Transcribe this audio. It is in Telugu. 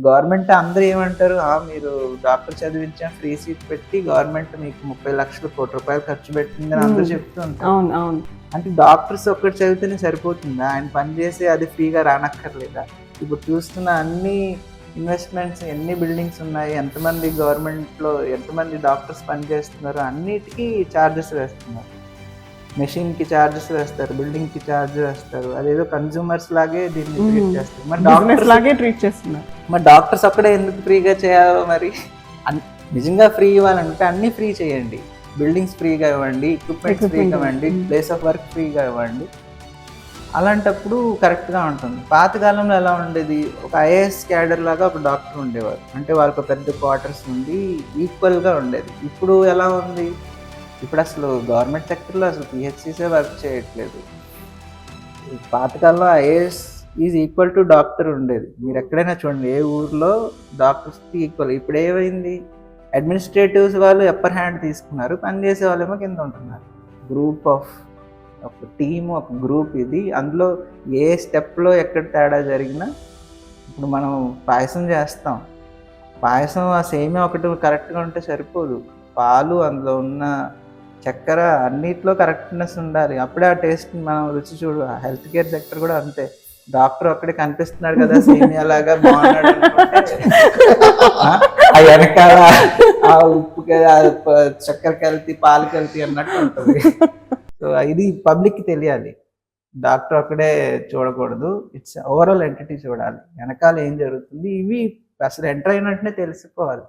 గవర్నమెంట్ అందరూ ఏమంటారు, మీరు డాక్టర్ చదివించాం, ఫ్రీ సీట్ పెట్టి గవర్నమెంట్ మీకు 30,00,000 ₹1,00,00,000 ఖర్చు పెట్టిందని అందరూ చెప్తూ ఉంటారు. అవును, అవును. అంటే డాక్టర్స్ ఒక్కటి చదివితేనే సరిపోతుందా? ఆయన పని చేసి అది ఫ్రీగా రానక్కర్లేదా? ఇప్పుడు చూస్తున్న అన్ని ఇన్వెస్ట్మెంట్స్, ఎన్ని బిల్డింగ్స్ ఉన్నాయి, ఎంతమంది గవర్నమెంట్‌లో ఎంతమంది డాక్టర్స్ పనిచేస్తున్నారు, అన్నిటికీ చార్జెస్ వేస్తున్నారు. మెషిన్‌కి చార్జెస్ వేస్తారు, బిల్డింగ్‌కి చార్జ్ వేస్తారు. అదేదో కన్జ్యూమర్స్ లాగే దీన్ని ట్రీట్ చేస్తారు. మరి బిజినెస్ లాగే ట్రీట్ చేస్తున్నారు. డాక్టర్స్ ఒక్కడే ఎందుకు ఫ్రీగా చేయాలో మరి? నిజంగా ఫ్రీ ఇవ్వాలంటే అన్నీ ఫ్రీ చేయండి. బిల్డింగ్స్ ఫ్రీగా ఇవ్వండి, ఎక్విప్మెంట్స్ ఫ్రీగా ఇవ్వండి, ప్లేస్ ఆఫ్ వర్క్ ఫ్రీగా ఇవ్వండి. అలాంటప్పుడు కరెక్ట్గా ఉంటుంది. పాతకాలంలో ఎలా ఉండేది, ఒక ఐఏఎస్ క్యాడర్ లాగా ఒక డాక్టర్ ఉండేవారు. అంటే వాళ్ళకు పెద్ద క్వార్టర్స్ ఉండి ఈక్వల్గా ఉండేది. ఇప్పుడు ఎలా ఉంది, ఇప్పుడు అసలు గవర్నమెంట్ సెక్టర్లో అసలు పిహెచ్సిసే వర్క్ చేయట్లేదు. పాతకాలంలో IAS is equal to doctor ఉండేది. మీరు ఎక్కడైనా చూడండి, ఏ ఊర్లో డాక్టర్స్కి ఈక్వల్. ఇప్పుడు ఏమైంది, అడ్మినిస్ట్రేటివ్స్ వాళ్ళు అప్పర్ హ్యాండ్ తీసుకున్నారు, పనిచేసే వాళ్ళేమో కింద ఉంటున్నారు. గ్రూప్ ఆఫ్ ఒక టీము, ఒక గ్రూప్ ఇది. అందులో ఏ స్టెప్లో ఎక్కడ తేడా జరిగినా, ఇప్పుడు మనం పాయసం చేస్తాం, పాయసం ఆ సేమియా ఒకటి కరెక్ట్గా ఉంటే సరిపోదు. పాలు, అందులో ఉన్న చక్కెర, అన్నిట్లో కరెక్ట్నెస్ ఉండాలి. అప్పుడే ఆ టేస్ట్ మనం రుచి చూడు. హెల్త్ కేర్ సెక్టర్ కూడా అంతే. డాక్టర్ ఒక్కడే కనిపిస్తున్నాడు కదా సేమియా లాగా బాగున్నాడు అనుకుంటే, ఆ వెనకాల ఆ ఉప్పు చక్కెర కల్తీ, పాలు కల్తీ అన్నట్టు ఉంటుంది. సో ఇది పబ్లిక్కి తెలియాలి. డాక్టర్ ఒక్కడే చూడకూడదు, ఇట్స్ ఓవరాల్ ఎంటిటీ చూడాలి. వెనకాల ఏం జరుగుతుంది, ఇవి అసలు ఎంటర్ అయినట్టునే తెలిసిపోవాలి.